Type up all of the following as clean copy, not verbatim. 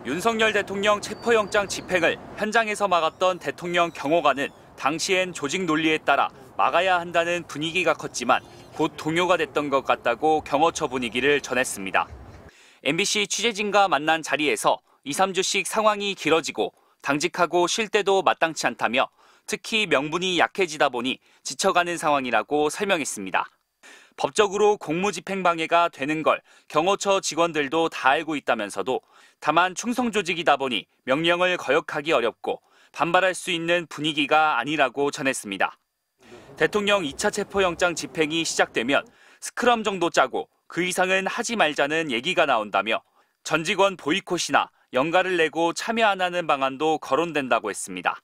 윤석열 대통령 체포영장 집행을 현장에서 막았던 대통령 경호관은 당시엔 조직 논리에 따라 막아야 한다는 분위기가 컸지만 곧 동요가 됐던 것 같다고 경호처 분위기를 전했습니다. MBC 취재진과 만난 자리에서 2, 3주씩 상황이 길어지고 당직하고 쉴 때도 마땅치 않다며 특히 명분이 약해지다 보니 지쳐가는 상황이라고 설명했습니다. 법적으로 공무집행방해가 되는 걸 경호처 직원들도 다 알고 있다면서도 다만 충성조직이다 보니 명령을 거역하기 어렵고 반발할 수 있는 분위기가 아니라고 전했습니다. 대통령 2차 체포영장 집행이 시작되면 스크럼 정도 짜고 그 이상은 하지 말자는 얘기가 나온다며 전 직원 보이콧이나 연가를 내고 참여 안 하는 방안도 거론된다고 했습니다.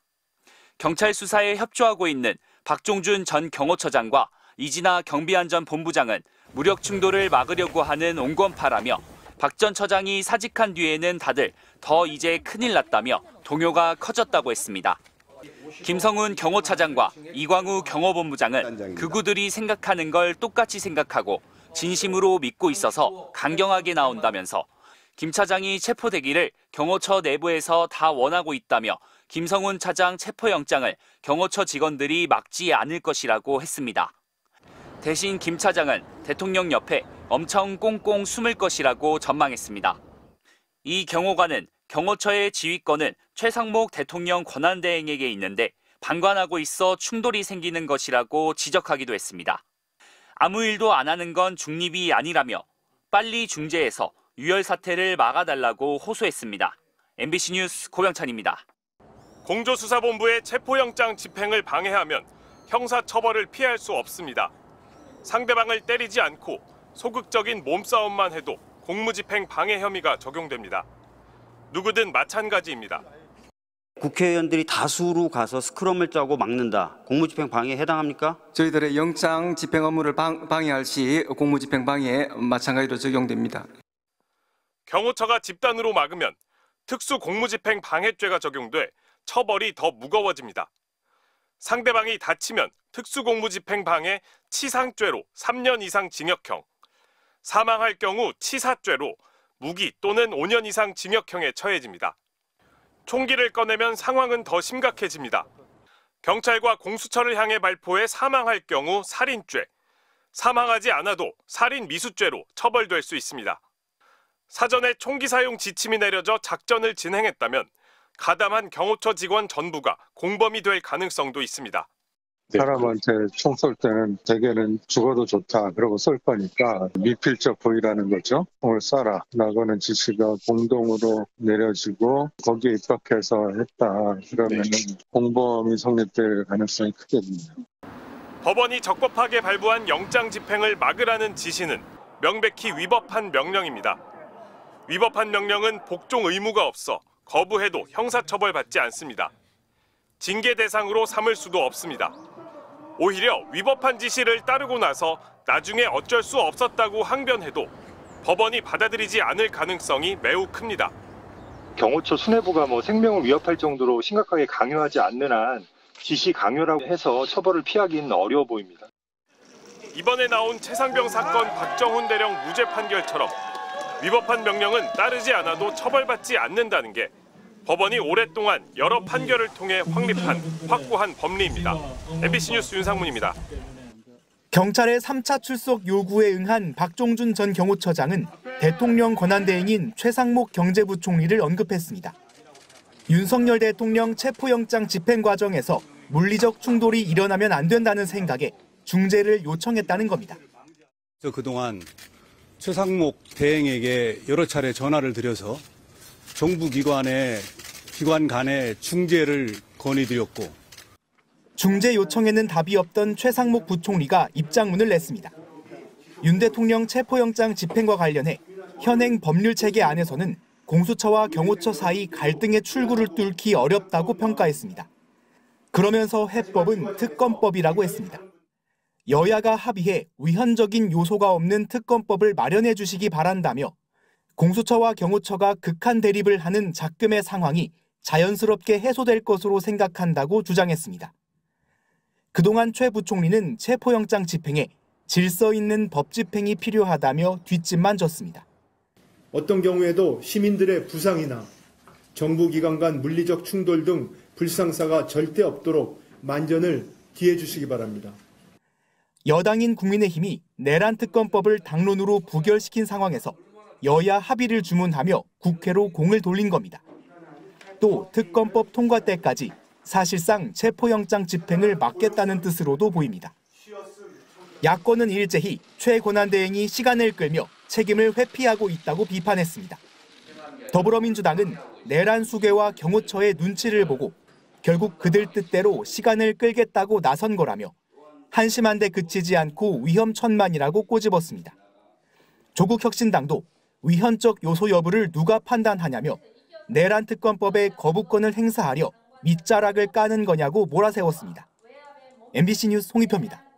경찰 수사에 협조하고 있는 박종준 전 경호처장과 이진아 경비안전본부장은 무력 충돌을 막으려고 하는 온건파라며 박 전 처장이 사직한 뒤에는 다들 더 이제 큰일 났다며 동요가 커졌다고 했습니다. 김성훈 경호차장과 이광우 경호본부장은 극우들이 생각하는 걸 똑같이 생각하고 진심으로 믿고 있어서 강경하게 나온다면서 김 차장이 체포되기를 경호처 내부에서 다 원하고 있다며 김성훈 차장 체포영장을 경호처 직원들이 막지 않을 것이라고 했습니다. 대신 김 차장은 대통령 옆에 엄청 꽁꽁 숨을 것이라고 전망했습니다. 이 경호관은 경호처의 지휘권은 최상목 대통령 권한대행에게 있는데 방관하고 있어 충돌이 생기는 것이라고 지적하기도 했습니다. 아무 일도 안 하는 건 중립이 아니라며 빨리 중재해서 유혈 사태를 막아달라고 호소했습니다. MBC 뉴스 고병찬입니다. 공조수사본부의 체포영장 집행을 방해하면 형사처벌을 피할 수 없습니다. 상대방을 때리지 않고 소극적인 몸싸움만 해도 공무집행 방해 혐의가 적용됩니다. 누구든 마찬가지입니다. 국회의원들이 다수로 가서 스크럼을 짜고 막는다. 공무집행 방해에 해당합니까? 저희들의 영장 집행 업무를 방해할 시 공무집행 방해에 마찬가지로 적용됩니다. 경호처가 집단으로 막으면 특수공무집행 방해죄가 적용돼 처벌이 더 무거워집니다. 상대방이 다치면 특수공무집행 방해 치상죄로 3년 이상 징역형, 사망할 경우 치사죄로 무기 또는 5년 이상 징역형에 처해집니다. 총기를 꺼내면 상황은 더 심각해집니다. 경찰과 공수처를 향해 발포해 사망할 경우 살인죄, 사망하지 않아도 살인 미수죄로 처벌될 수 있습니다. 사전에 총기 사용 지침이 내려져 작전을 진행했다면 가담한 경호처 직원 전부가 공범이 될 가능성도 있습니다. 사람한테 총 쏠 때는 대개는 죽어도 좋다 그러고 쏠 거니까 미필적 포위라는 거죠. 총을 쏴라 라고는 지시가 공동으로 내려지고 거기에 입각해서 했다 그러면 공범이 성립될 가능성이 크거든요. 법원이 적법하게 발부한 영장 집행을 막으라는 지시는 명백히 위법한 명령입니다. 위법한 명령은 복종 의무가 없어 거부해도 형사처벌받지 않습니다. 징계 대상으로 삼을 수도 없습니다. 오히려 위법한 지시를 따르고 나서 나중에 어쩔 수 없었다고 항변해도 법원이 받아들이지 않을 가능성이 매우 큽니다. 경호처 수뇌부가 생명을 위협할 정도로 심각하게 강요하지 않는 한 지시 강요라고 해서 처벌을 피하기는 어려워 보입니다. 이번에 나온 최상병 사건 박정훈 대령 무죄 판결처럼 위법한 명령은 따르지 않아도 처벌받지 않는다는 게 법원이 오랫동안 여러 판결을 통해 확립한 확고한 법리입니다. MBC 뉴스 윤상문입니다. 경찰의 3차 출석 요구에 응한 박종준 전 경호처장은 대통령 권한대행인 최상목 경제부총리를 언급했습니다. 윤석열 대통령 체포영장 집행 과정에서 물리적 충돌이 일어나면 안 된다는 생각에 중재를 요청했다는 겁니다. 그동안 최상목 대행에게 여러 차례 전화를 드려서 정부기관 간의 중재를 건의드렸고 중재 요청에는 답이 없던 최상목 부총리가 입장문을 냈습니다. 윤 대통령 체포영장 집행과 관련해 현행 법률 체계 안에서는 공수처와 경호처 사이 갈등의 출구를 뚫기 어렵다고 평가했습니다. 그러면서 해법은 특검법이라고 했습니다. 여야가 합의해 위헌적인 요소가 없는 특검법을 마련해 주시기 바란다며 공수처와 경호처가 극한 대립을 하는 작금의 상황이 자연스럽게 해소될 것으로 생각한다고 주장했습니다. 그동안 최 부총리는 체포영장 집행에 질서 있는 법 집행이 필요하다며 뒷짐만 졌습니다. 어떤 경우에도 시민들의 부상이나 정부기관 간 물리적 충돌 등 불상사가 절대 없도록 만전을 기해 주시기 바랍니다. 여당인 국민의힘이 내란 특검법을 당론으로 부결시킨 상황에서 여야 합의를 주문하며 국회로 공을 돌린 겁니다. 또 특검법 통과 때까지 사실상 체포영장 집행을 막겠다는 뜻으로도 보입니다. 야권은 일제히 최고난대행이 시간을 끌며 책임을 회피하고 있다고 비판했습니다. 더불어민주당은 내란 수괴와 경호처의 눈치를 보고 결국 그들 뜻대로 시간을 끌겠다고 나선 거라며 한심한 데 그치지 않고 위험천만이라고 꼬집었습니다. 조국혁신당도 위헌적 요소 여부를 누가 판단하냐며 내란 특검법의 거부권을 행사하려 밑자락을 까는 거냐고 몰아세웠습니다. MBC 뉴스 홍익표입니다.